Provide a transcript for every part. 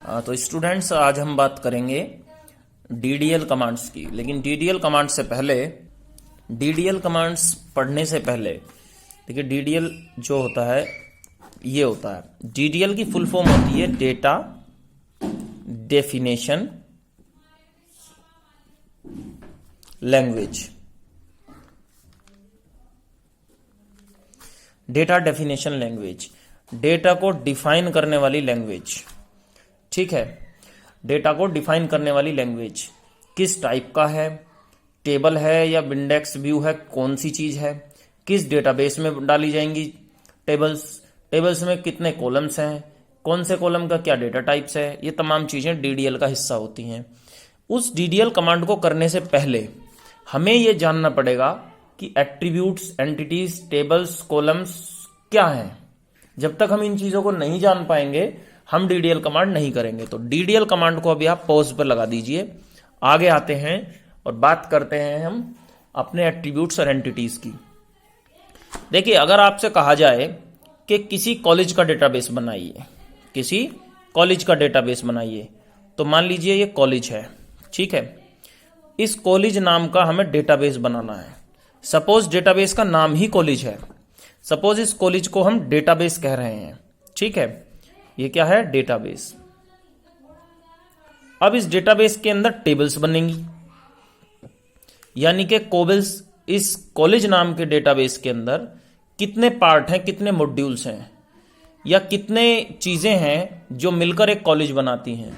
तो स्टूडेंट्स, आज हम बात करेंगे डीडीएल कमांड्स की। लेकिन डीडीएल कमांड से पहले, डीडीएल कमांड्स पढ़ने से पहले देखिए, डीडीएल जो होता है ये होता है, डीडीएल की फुल फॉर्म होती है data definition language. Data definition language, data को डिफाइन करने वाली लैंग्वेज। ठीक है, डेटा को डिफाइन करने वाली लैंग्वेज किस टाइप का है, टेबल है या इंडेक्स व्यू है, कौन सी चीज है, किस डेटाबेस में डाली जाएंगी टेबल्स में कितने कॉलम्स हैं, कौन से कॉलम का क्या डेटा टाइप्स है, ये तमाम चीजें डीडीएल का हिस्सा होती हैं। उस डीडीएल कमांड को करने से पहले हमें यह जानना पड़ेगा कि एट्रीब्यूट्स, एंटिटीज, टेबल्स, कॉलम्स क्या हैं। जब तक हम इन चीजों को नहीं जान पाएंगे हम डीडीएल कमांड नहीं करेंगे। तो डीडीएल कमांड को अभी आप पॉज पर लगा दीजिए, आगे आते हैं और बात करते हैं हम अपने एट्रीब्यूट्स और एंटिटीज की। देखिए, अगर आपसे कहा जाए कि किसी कॉलेज का डेटाबेस बनाइए, किसी कॉलेज का डेटाबेस बनाइए, तो मान लीजिए ये कॉलेज है, ठीक है। इस कॉलेज नाम का हमें डेटाबेस बनाना है। सपोज डेटाबेस का नाम ही कॉलेज है, सपोज इस कॉलेज को हम डेटाबेस कह रहे हैं, ठीक है। ये क्या है? डेटाबेस। अब इस डेटाबेस के अंदर टेबल्स बनेंगी, यानी कि कोबल्स। इस कॉलेज नाम के डेटाबेस के अंदर कितने पार्ट हैं, कितने मॉड्यूल्स हैं, या कितने चीजें हैं जो मिलकर एक कॉलेज बनाती हैं,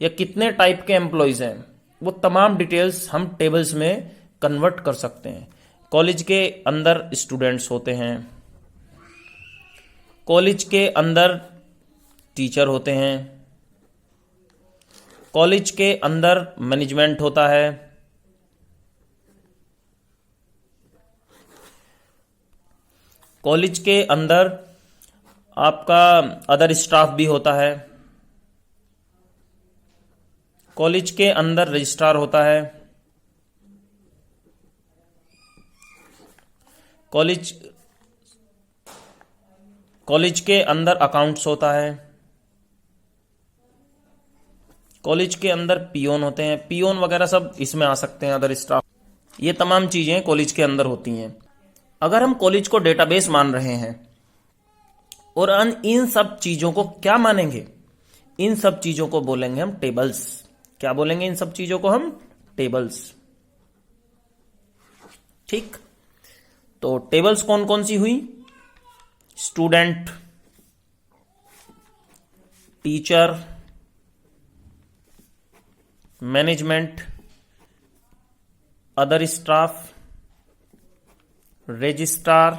या कितने टाइप के एम्प्लॉयज हैं, वो तमाम डिटेल्स हम टेबल्स में कन्वर्ट कर सकते हैं। कॉलेज के अंदर स्टूडेंट्स होते हैं, कॉलेज के अंदर टीचर होते हैं, कॉलेज के अंदर मैनेजमेंट होता है, कॉलेज के अंदर आपका अदर स्टाफ भी होता है, कॉलेज के अंदर रजिस्ट्रार होता है, कॉलेज के अंदर अकाउंट्स होता है, कॉलेज के अंदर पियोन होते हैं, पियोन वगैरह सब इसमें आ सकते हैं, अदर स्टाफ। ये तमाम चीजें कॉलेज के अंदर होती हैं। अगर हम कॉलेज को डेटाबेस मान रहे हैं और इन सब चीजों को क्या मानेंगे? इन सब चीजों को बोलेंगे हम टेबल्स। क्या बोलेंगे? इन सब चीजों को हम टेबल्स। ठीक, तो टेबल्स कौन कौन सी हुई? Student, teacher, management, other staff, registrar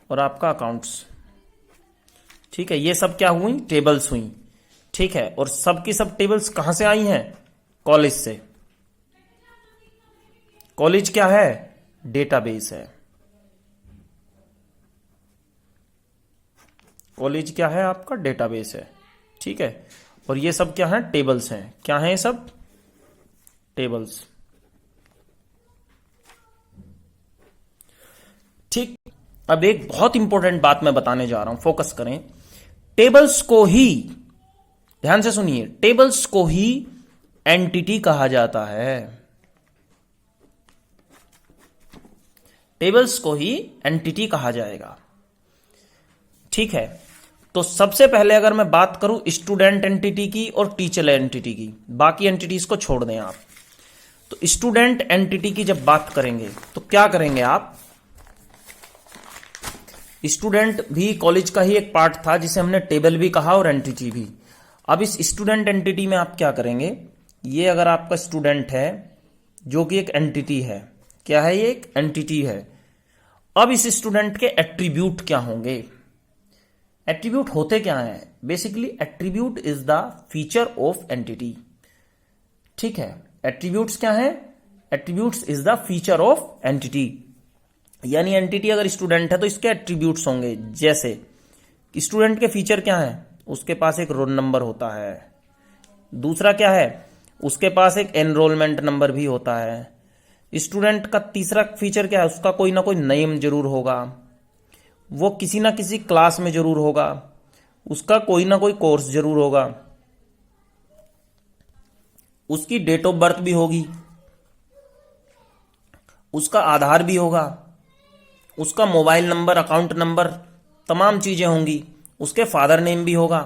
और आपका अकाउंट्स। ठीक है, ये सब क्या हुई? टेबल्स हुई। ठीक है, और सब की सब टेबल्स कहां से आई हैं? कॉलेज से। कॉलेज क्या है? डेटाबेस है। कॉलेज क्या है? आपका डेटाबेस है। ठीक है, और ये सब क्या है? टेबल्स हैं। क्या है ये सब? टेबल्स। ठीक, अब एक बहुत इंपॉर्टेंट बात मैं बताने जा रहा हूं, फोकस करें। टेबल्स को ही, ध्यान से सुनिए, टेबल्स को ही एंटिटी कहा जाता है। टेबल्स को ही एंटिटी कहा जाएगा। ठीक है, तो सबसे पहले अगर मैं बात करूं स्टूडेंट एंटिटी की और टीचर एंटिटी की, बाकी एंटिटीज को छोड़ दें आप। तो स्टूडेंट एंटिटी की जब बात करेंगे तो क्या करेंगे आप? स्टूडेंट भी कॉलेज का ही एक पार्ट था, जिसे हमने टेबल भी कहा और एंटिटी भी। अब इस स्टूडेंट एंटिटी में आप क्या करेंगे? ये अगर आपका स्टूडेंट है जो कि एक एंटिटी है, क्या है? ये एक एंटिटी है। अब इस स्टूडेंट के एट्रीब्यूट क्या होंगे? एट्रीब्यूट होते क्या हैं? Basically attribute is the feature of entity. ठीक है, एट्रीब्यूट्स क्या है? Attributes is the feature of entity. यानी एंटिटी अगर स्टूडेंट है तो इसके एट्रीब्यूट्स होंगे। जैसे स्टूडेंट के फीचर क्या है? उसके पास एक रोल नंबर होता है। दूसरा क्या है? उसके पास एक एनरोलमेंट नंबर भी होता है। स्टूडेंट का तीसरा फीचर क्या है? उसका कोई ना कोई नेम जरूर होगा, वो किसी ना किसी क्लास में जरूर होगा, उसका कोई ना कोई कोर्स जरूर होगा, उसकी डेट ऑफ बर्थ भी होगी, उसका आधार भी होगा, उसका मोबाइल नंबर, अकाउंट नंबर, तमाम चीजें होंगी, उसके फादर नेम भी होगा।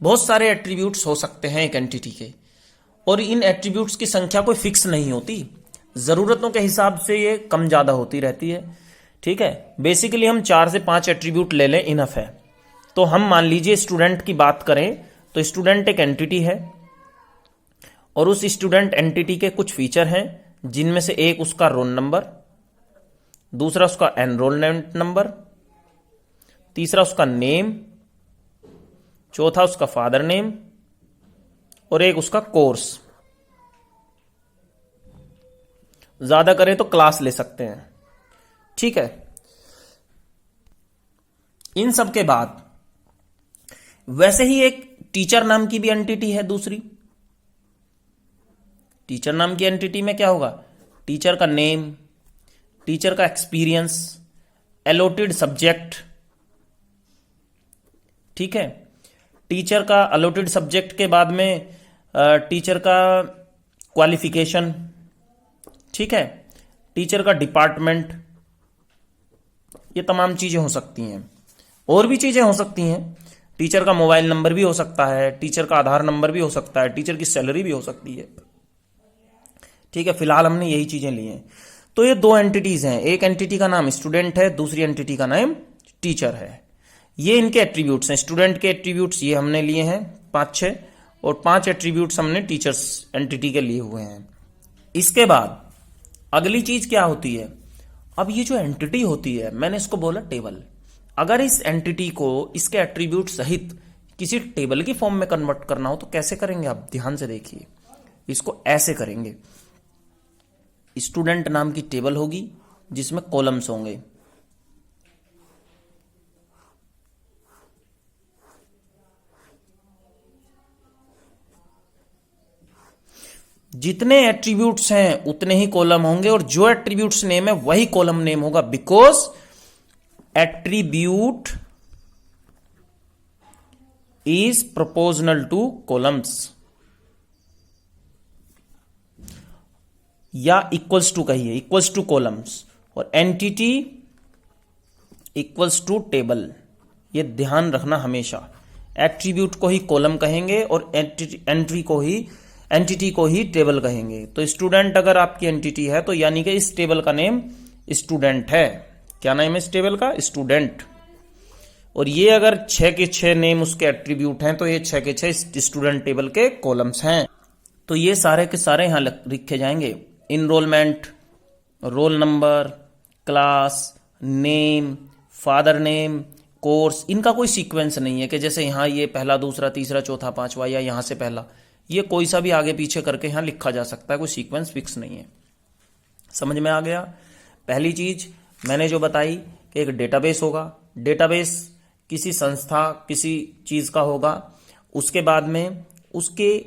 बहुत सारे एट्रीब्यूट्स हो सकते हैं एक एंटिटी के, और इन एट्रीब्यूट्स की संख्या कोई फिक्स नहीं होती, जरूरतों के हिसाब से ये कम ज्यादा होती रहती है। ठीक है, बेसिकली हम 4 से 5 एट्रीब्यूट ले लें, इनफ है। तो हम मान लीजिए स्टूडेंट की बात करें तो स्टूडेंट एक एंटिटी है, और उस स्टूडेंट एंटिटी के कुछ फीचर हैं, जिनमें से एक उसका रोल नंबर, दूसरा उसका एनरोलमेंट नंबर, तीसरा उसका नेम, चौथा उसका फादर नेम, और एक उसका कोर्स। ज्यादा करें तो क्लास ले सकते हैं। ठीक है, इन सब के बाद वैसे ही एक टीचर नाम की भी एंटिटी है दूसरी। टीचर नाम की एंटिटी में क्या होगा? टीचर का नेम, टीचर का एक्सपीरियंस, अलॉटेड सब्जेक्ट। ठीक है, टीचर का अलॉटेड सब्जेक्ट के बाद में टीचर का क्वालिफिकेशन। ठीक है, टीचर का डिपार्टमेंट, ये तमाम चीजें हो सकती हैं। और भी चीजें हो सकती हैं, टीचर का मोबाइल नंबर भी हो सकता है, टीचर का आधार नंबर भी हो सकता है, टीचर की सैलरी भी हो सकती है। ठीक है, फिलहाल हमने यही चीजें ली हैं। तो ये 2 एंटिटीज हैं, एक एंटिटी का नाम स्टूडेंट है, दूसरी एंटिटी का नाम टीचर है। ये इनके एट्रीब्यूट्स हैं। स्टूडेंट के एट्रीब्यूट्स ये हमने लिए हैं 5-6, और 5 एट्रीब्यूट्स हमने टीचर्स एंटिटी के लिए हुए हैं। इसके बाद अगली चीज क्या होती है? अब ये जो एंटिटी होती है, मैंने इसको बोला टेबल। अगर इस एंटिटी को इसके एट्रीब्यूट सहित किसी टेबल की फॉर्म में कन्वर्ट करना हो तो कैसे करेंगे? आप ध्यान से देखिए, इसको ऐसे करेंगे। स्टूडेंट नाम की टेबल होगी जिसमें कॉलम्स होंगे। जितने एट्रीब्यूट्स हैं उतने ही कॉलम होंगे, और जो एट्रीब्यूट्स नेम है वही कॉलम नेम होगा, because attribute is proportional two columns, या इक्वल्स टू कहिए, इक्वल्स टू कॉलम्स, और एंटिटी इक्वल्स टू टेबल। ये ध्यान रखना हमेशा, एट्रीब्यूट को ही कॉलम कहेंगे और एंटिटी को ही टेबल कहेंगे। तो स्टूडेंट अगर आपकी एंटिटी है तो यानी कि इस टेबल का नेम स्टूडेंट है। क्या नाम है इस टेबल का? स्टूडेंट। और ये अगर 6 के 6 नेम उसके एट्रीब्यूट हैं तो ये 6 के 6 स्टूडेंट टेबल के कॉलम्स हैं। तो ये सारे के सारे यहां लिखे जाएंगे। Enrolment, roll number, class, name, father name, course. इनका कोई सीक्वेंस नहीं है कि जैसे यहां ये पहला, दूसरा, तीसरा, चौथा, पांचवा, या यहां से पहला। ये कोई सा भी आगे पीछे करके यहां लिखा जा सकता है, कोई सीक्वेंस फिक्स नहीं है। समझ में आ गया? पहली चीज मैंने जो बताई कि एक डेटाबेस होगा। डेटाबेस किसी संस्था, किसी चीज का होगा। उसके बाद में उसके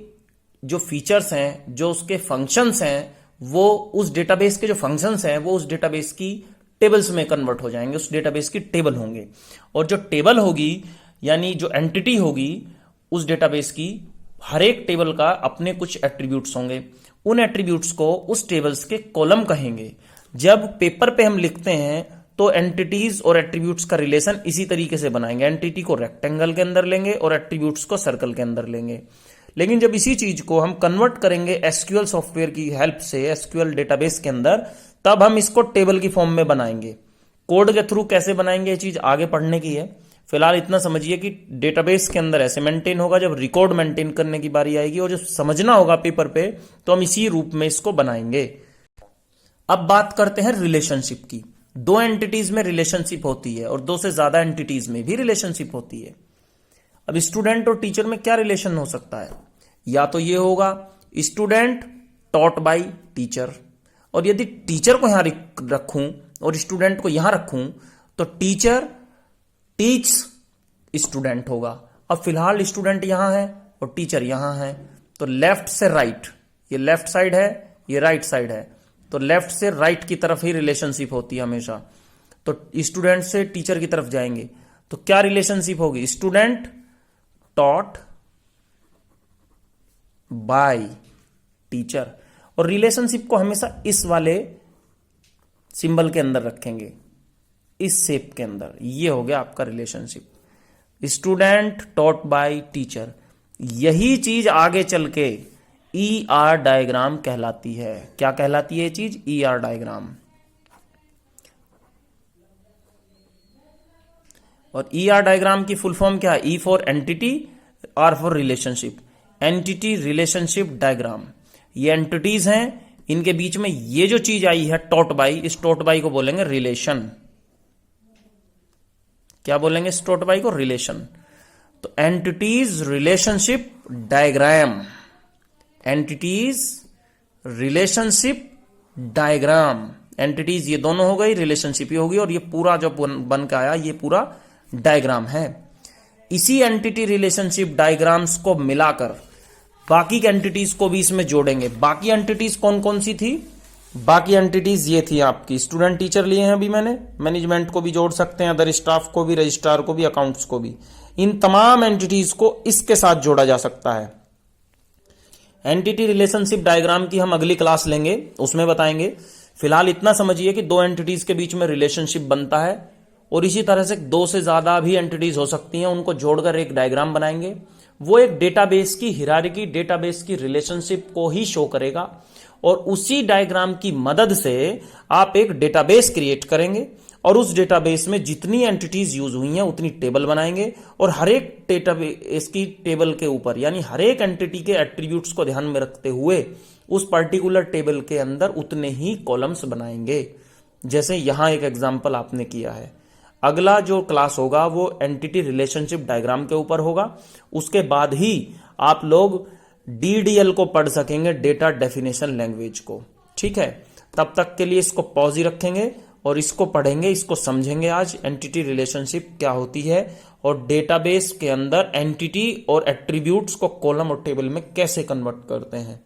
जो फीचर्स हैं, जो उसके फंक्शंस हैं, वो उस डेटाबेस के जो फंक्शंस हैं वो उस डेटाबेस की टेबल्स में कन्वर्ट हो जाएंगे, उस डेटाबेस की टेबल होंगे। और जो टेबल होगी यानी जो एंटिटी होगी उस डेटाबेस की, हर एक टेबल का अपने कुछ एट्रीब्यूट्स होंगे। उन एट्रीब्यूट्स को उस टेबल्स के कॉलम कहेंगे। जब पेपर पे हम लिखते हैं तो एंटिटीज और एट्रीब्यूट्स का रिलेशन इसी तरीके से बनाएंगे। एंटिटी को रेक्टेंगल के अंदर लेंगे और एट्रीब्यूट्स को सर्कल के अंदर लेंगे। लेकिन जब इसी चीज को हम कन्वर्ट करेंगे एसक्यूएल सॉफ्टवेयर की हेल्प से, एसक्यूएल डेटाबेस के अंदर, तब हम इसको टेबल की फॉर्म में बनाएंगे। कोड के थ्रू कैसे बनाएंगे ये चीज आगे पढ़ने की है। फिलहाल इतना समझिए कि डेटाबेस के अंदर ऐसे मेंटेन होगा। जब रिकॉर्ड मेंटेन करने की बारी आएगी और जो समझना होगा पेपर पे, तो हम इसी रूप में इसको बनाएंगे। अब बात करते हैं रिलेशनशिप की। 2 एंटिटीज में रिलेशनशिप होती है और 2 से ज्यादा एंटिटीज में भी रिलेशनशिप होती है। अब स्टूडेंट और टीचर में क्या रिलेशन हो सकता है? या तो ये होगा स्टूडेंट टॉट बाय टीचर, और यदि टीचर को यहां रखूं और स्टूडेंट को यहां रखूं तो टीचर टीच स्टूडेंट होगा। अब फिलहाल स्टूडेंट यहां है और टीचर यहां है, तो लेफ्ट से राइट, ये लेफ्ट साइड है, ये राइट साइड है, तो लेफ्ट से राइट की तरफ ही रिलेशनशिप होती है हमेशा। तो स्टूडेंट से टीचर की तरफ जाएंगे तो क्या रिलेशनशिप होगी? Student taught by teacher. और रिलेशनशिप को हमेशा इस वाले सिंबल के अंदर रखेंगे, इस शेप के अंदर। ये हो गया आपका relationship, student taught by teacher. यही चीज आगे चल के ER डायग्राम कहलाती है। क्या कहलाती है ये चीज? ER diagram. और ER डायग्राम की फुल फॉर्म क्या है? E for entity, R for relationship. Entity relationship diagram. ये एंटिटीज हैं, इनके बीच में ये जो चीज आई है टॉट बाई, इस टॉट बाई को बोलेंगे रिलेशन। क्या बोलेंगे इस टॉट बाई को? रिलेशन। तो entities relationship diagram, entities relationship diagram. Entities ये दोनों हो गई, रिलेशनशिप ये होगी, और ये पूरा जो बन के आया ये पूरा डायग्राम है। इसी एंटिटी रिलेशनशिप डायग्राम्स को मिलाकर बाकी की एंटिटीज को भी इसमें जोड़ेंगे। बाकी एंटिटीज कौन कौन सी थी? बाकी एंटिटीज ये थी आपकी, स्टूडेंट टीचर लिए हैं अभी मैंने, मैनेजमेंट को भी जोड़ सकते हैं, अदर स्टाफ को भी, रजिस्ट्रार को भी, अकाउंट्स को भी। इन तमाम एंटिटीज को इसके साथ जोड़ा जा सकता है। एंटिटी रिलेशनशिप डायग्राम की हम अगली क्लास लेंगे, उसमें बताएंगे। फिलहाल इतना समझिए कि दो एंटिटीज के बीच में रिलेशनशिप बनता है, और इसी तरह से दो से ज्यादा भी एंटिटीज हो सकती हैं, उनको जोड़कर एक डायग्राम बनाएंगे। वो एक डेटाबेस की हिरार्की, डेटाबेस की रिलेशनशिप को ही शो करेगा, और उसी डायग्राम की मदद से आप एक डेटाबेस क्रिएट करेंगे, और उस डेटाबेस में जितनी एंटिटीज यूज हुई हैं उतनी टेबल बनाएंगे, और हर एक डेटाबेस की टेबल के ऊपर, यानी हर एक एंटिटी के एट्रीब्यूट्स को ध्यान में रखते हुए उस पर्टिकुलर टेबल के अंदर उतने ही कॉलम्स बनाएंगे। जैसे यहां एक एग्जांपल आपने किया है। अगला जो क्लास होगा वो एंटिटी रिलेशनशिप डायग्राम के ऊपर होगा। उसके बाद ही आप लोग DDL को पढ़ सकेंगे, डेटा डेफिनेशन लैंग्वेज को। ठीक है, तब तक के लिए इसको पॉज ही रखेंगे और इसको पढ़ेंगे, इसको समझेंगे। आज एंटिटी रिलेशनशिप क्या होती है और डेटाबेस के अंदर एंटिटी और एट्रीब्यूट्स को कॉलम और टेबल में कैसे कन्वर्ट करते हैं।